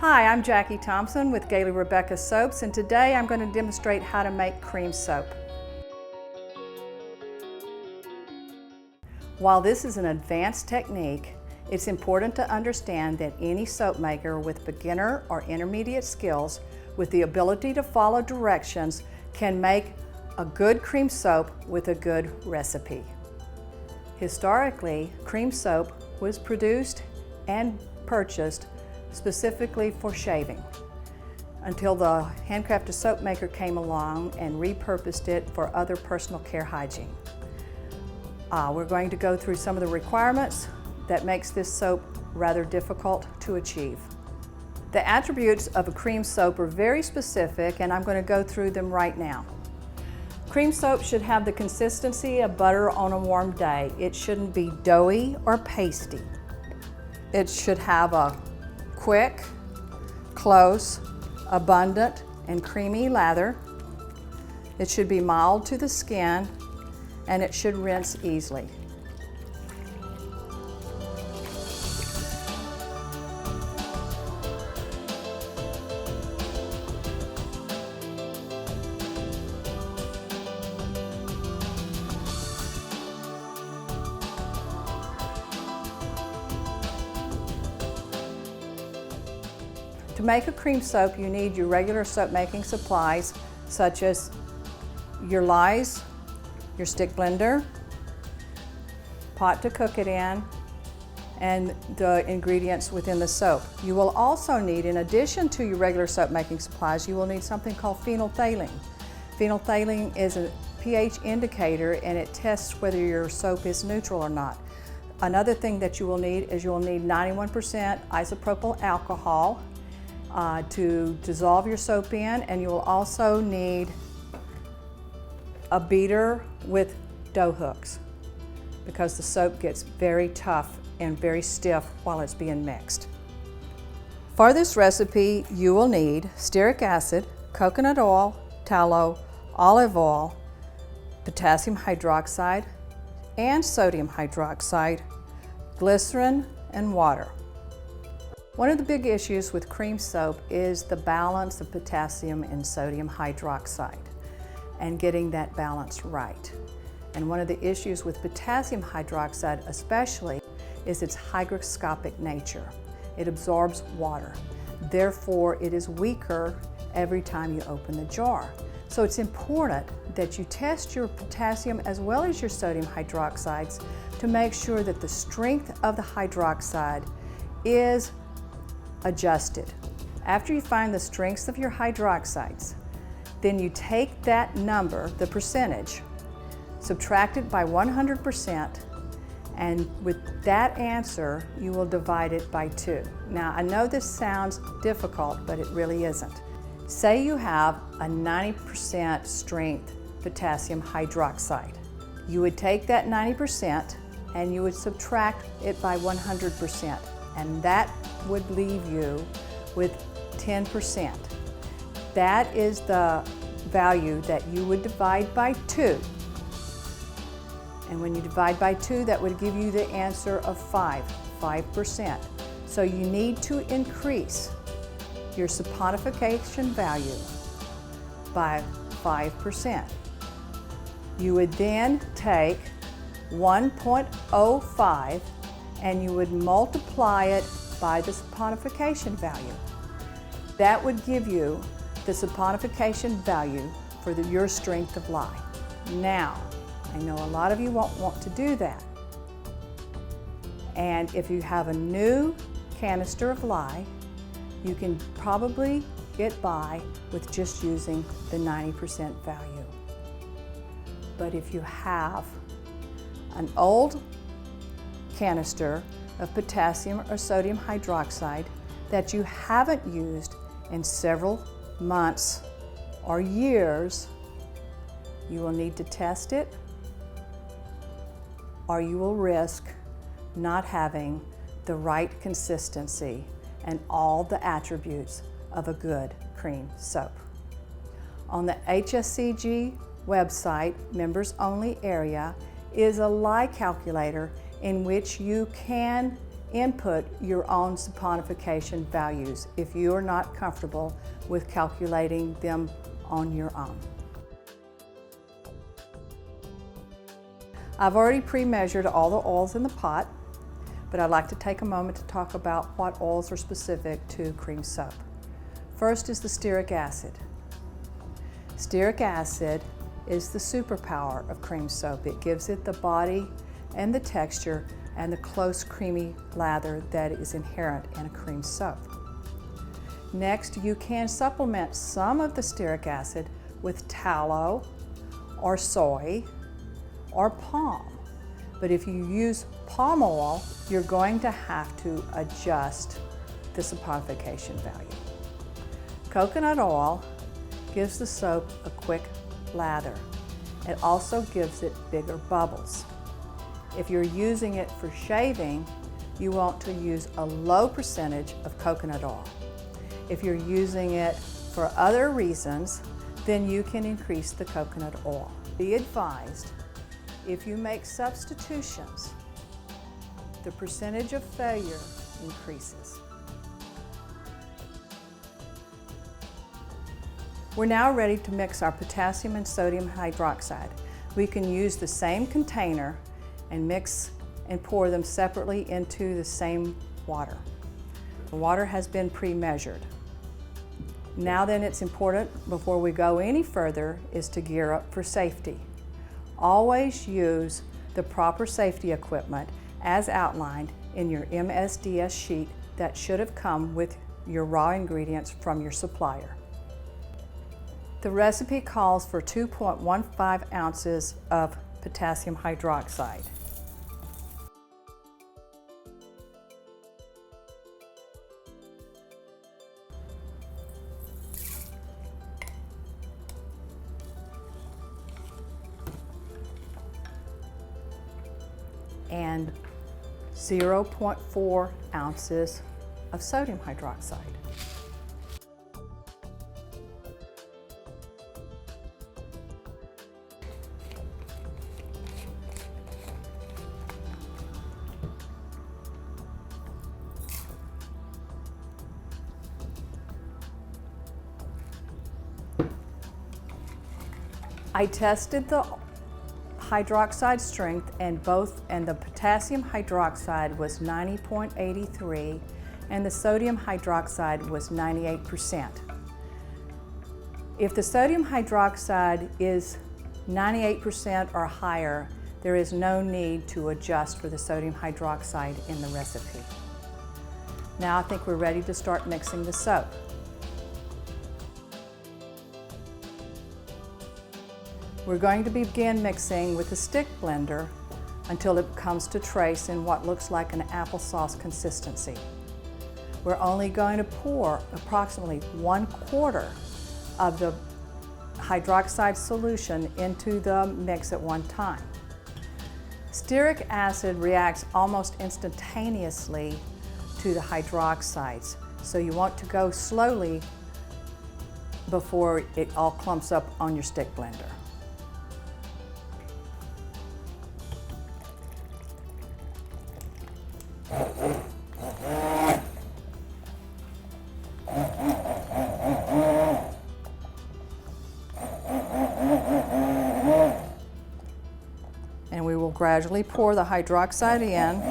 Hi, I'm Jackie Thompson with Gailey Rebecca Soaps, and today I'm going to demonstrate how to make cream soap. While this is an advanced technique, it's important to understand that any soap maker with beginner or intermediate skills with the ability to follow directions can make a good cream soap with a good recipe. Historically, cream soap was produced and purchased specifically for shaving, until the handcrafted soap maker came along and repurposed it for other personal care hygiene. We're going to go through some of the requirements that makes this soap rather difficult to achieve. The attributes of a cream soap are very specific, and I'm going to go through them right now. Cream soap should have the consistency of butter on a warm day. It shouldn't be doughy or pasty. It should have a quick, close, abundant, and creamy lather. It should be mild to the skin, and it should rinse easily. To make a cream soap, you need your regular soap making supplies, such as your lye, your stick blender, pot to cook it in, and the ingredients within the soap. You will also need, in addition to your regular soap making supplies, you will need something called phenolphthalein. Phenolphthalein is a pH indicator, and it tests whether your soap is neutral or not. Another thing that you will need is you will need 91% isopropyl alcohol to dissolve your soap in, and you will also need a beater with dough hooks, because the soap gets very tough and very stiff while it's being mixed. For this recipe, you will need stearic acid, coconut oil, tallow, olive oil, potassium hydroxide and sodium hydroxide, glycerin, and water. One of the big issues with cream soap is the balance of potassium and sodium hydroxide and getting that balance right. And one of the issues with potassium hydroxide especially is its hygroscopic nature. It absorbs water. Therefore, it is weaker every time you open the jar. So it's important that you test your potassium as well as your sodium hydroxides to make sure that the strength of the hydroxide is adjusted. After you find the strengths of your hydroxides, then you take that number, the percentage, subtract it by 100%, and with that answer, you will divide it by 2. Now, I know this sounds difficult, but it really isn't. Say you have a 90% strength potassium hydroxide. You would take that 90% and you would subtract it by 100%, and that would leave you with 10%. That is the value that you would divide by 2. And when you divide by 2, that would give you the answer of 5%. So you need to increase your saponification value by 5%. You would then take 1.05 and you would multiply it by the saponification value. That would give you the saponification value for your strength of lye. Now, I know a lot of you won't want to do that. And if you have a new canister of lye, you can probably get by with just using the 90% value. But if you have an old canister of potassium or sodium hydroxide that you haven't used in several months or years, you will need to test it, or you will risk not having the right consistency and all the attributes of a good cream soap. On the HSCG website, members only area, is a lye calculator in which you can input your own saponification values if you are not comfortable with calculating them on your own. I've already pre-measured all the oils in the pot, but I'd like to take a moment to talk about what oils are specific to cream soap. First is the stearic acid. Stearic acid is the superpower of cream soap. It gives it the body and the texture and the close creamy lather that is inherent in a cream soap. Next, you can supplement some of the stearic acid with tallow or soy or palm. But if you use palm oil, you're going to have to adjust the saponification value. Coconut oil gives the soap a quick lather. It also gives it bigger bubbles. If you're using it for shaving, you want to use a low percentage of coconut oil. If you're using it for other reasons, then you can increase the coconut oil. Be advised, if you make substitutions, the percentage of failure increases. We're now ready to mix our potassium and sodium hydroxide. We can use the same container and mix and pour them separately into the same water. The water has been pre-measured. Now then, it's important before we go any further is to gear up for safety. Always use the proper safety equipment as outlined in your MSDS sheet that should have come with your raw ingredients from your supplier. The recipe calls for 2.15 ounces of potassium hydroxide. And 0.4 ounces of sodium hydroxide. I tested the hydroxide strength and the potassium hydroxide was 90.83 and the sodium hydroxide was 98%. If the sodium hydroxide is 98% or higher, there is no need to adjust for the sodium hydroxide in the recipe. Now I think we're ready to start mixing the soap. We're going to begin mixing with a stick blender until it comes to trace in what looks like an applesauce consistency. We're only going to pour approximately 1/4 of the hydroxide solution into the mix at one time. Stearic acid reacts almost instantaneously to the hydroxides, so you want to go slowly before it all clumps up on your stick blender. And we will gradually pour the hydroxide in.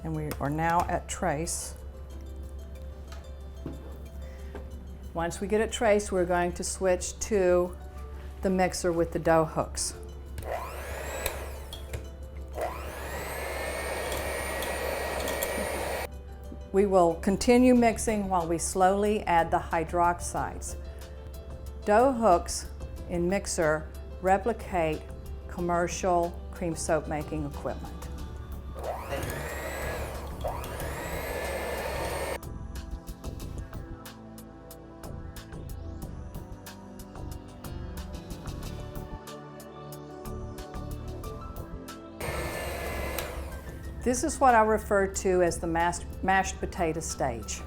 And we are now at trace. Once we get it traced, we're going to switch to the mixer with the dough hooks. We will continue mixing while we slowly add the hydroxides. Dough hooks in mixer replicate commercial cream soap making equipment. This is what I refer to as the mashed potato stage.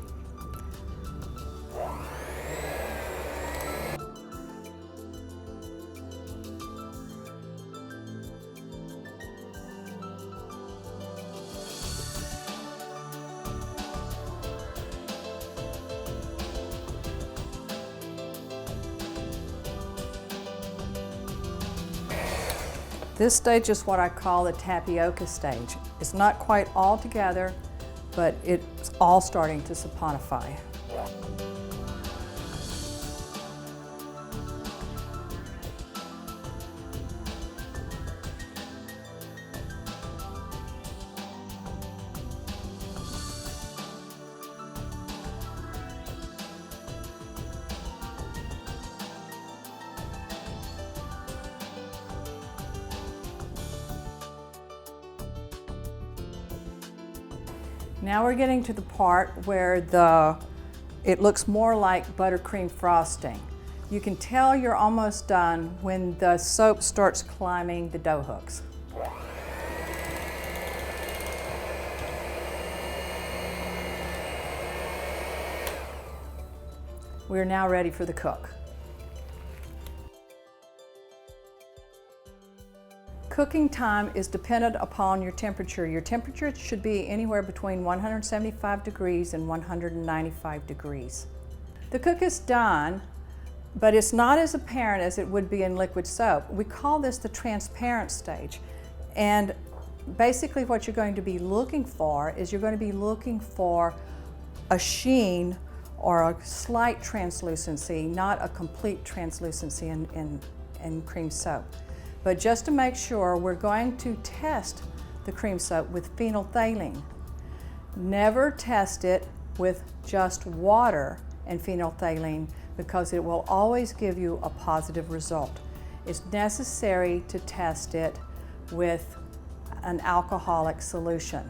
This stage is what I call the tapioca stage. It's not quite all together, but it's all starting to saponify. Now we're getting to the part where it looks more like buttercream frosting. You can tell you're almost done when the soap starts climbing the dough hooks. We're now ready for the cook. Cooking time is dependent upon your temperature. Your temperature should be anywhere between 175 degrees and 195 degrees. The cook is done, but it's not as apparent as it would be in liquid soap. We call this the transparent stage. And basically what you're going to be looking for is you're going to be looking for a sheen or a slight translucency, not a complete translucency in cream soap. But just to make sure, we're going to test the cream soap with phenolphthalein. Never test it with just water and phenolphthalein because it will always give you a positive result. It's necessary to test it with an alcoholic solution.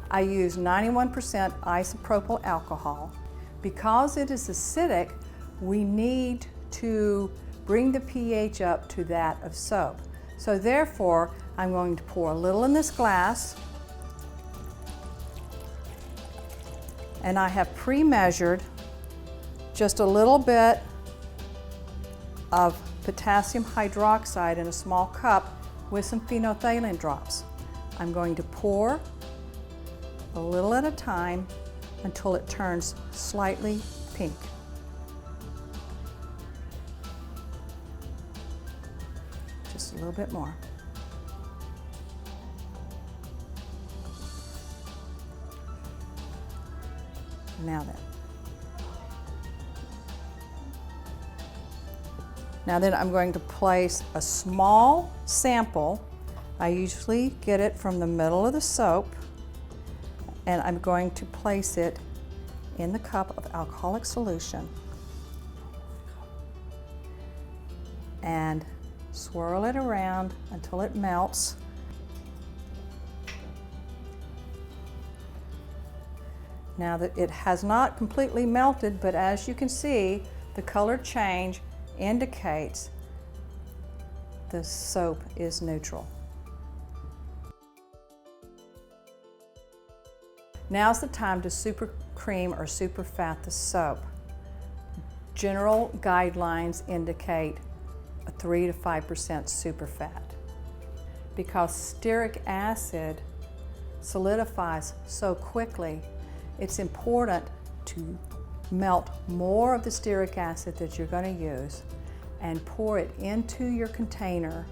I use 91% isopropyl alcohol. Because it is acidic, we need to bring the pH up to that of soap. So therefore, I'm going to pour a little in this glass, and I have pre-measured just a little bit of potassium hydroxide in a small cup with some phenolphthalein drops. I'm going to pour a little at a time until it turns slightly pink. Just a little bit more. Now then I'm going to place a small sample. I usually get it from the middle of the soap, and I'm going to place it in the cup of alcoholic solution and swirl it around until it melts. Now that it has not completely melted, but as you can see, the color change indicates the soap is neutral. Now's the time to super cream or super fat the soap. General guidelines indicate a 3 to 5% super fat. Because stearic acid solidifies so quickly, it's important to melt more of the stearic acid that you're going to use and pour it into your container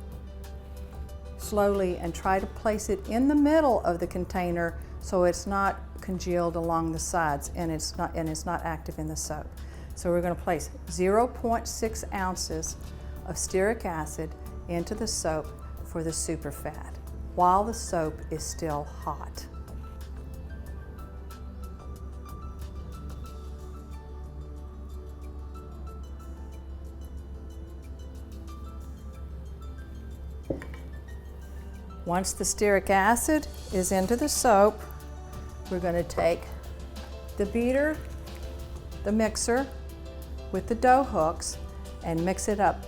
slowly and try to place it in the middle of the container so it's not congealed along the sides and it's not active in the soap. So we're going to place 0.6 ounces of stearic acid into the soap for the super fat while the soap is still hot. Once the stearic acid is into the soap, we're going to take the beater, the mixer with the dough hooks and mix it up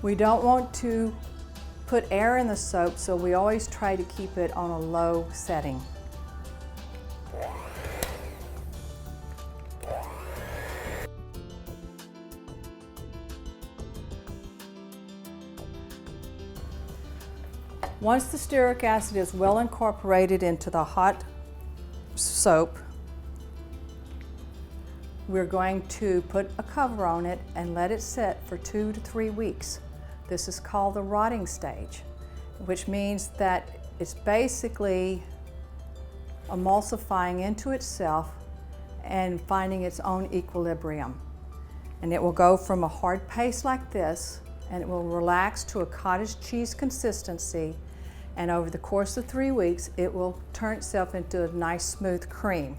We don't want to put air in the soap, so we always try to keep it on a low setting. Once the stearic acid is well incorporated into the hot soap, we're going to put a cover on it and let it sit for 2 to 3 weeks. This is called the rotting stage, which means that it's basically emulsifying into itself and finding its own equilibrium. And it will go from a hard paste like this, and it will relax to a cottage cheese consistency, and over the course of 3 weeks it will turn itself into a nice smooth cream.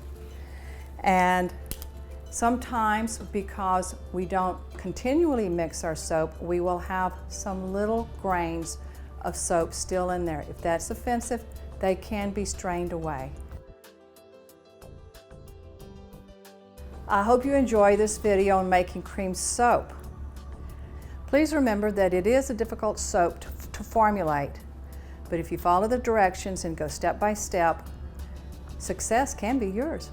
And sometimes, because we don't continually mix our soap, we will have some little grains of soap still in there. If that's offensive, they can be strained away. I hope you enjoy this video on making cream soap. Please remember that it is a difficult soap to formulate, but if you follow the directions and go step by step, success can be yours.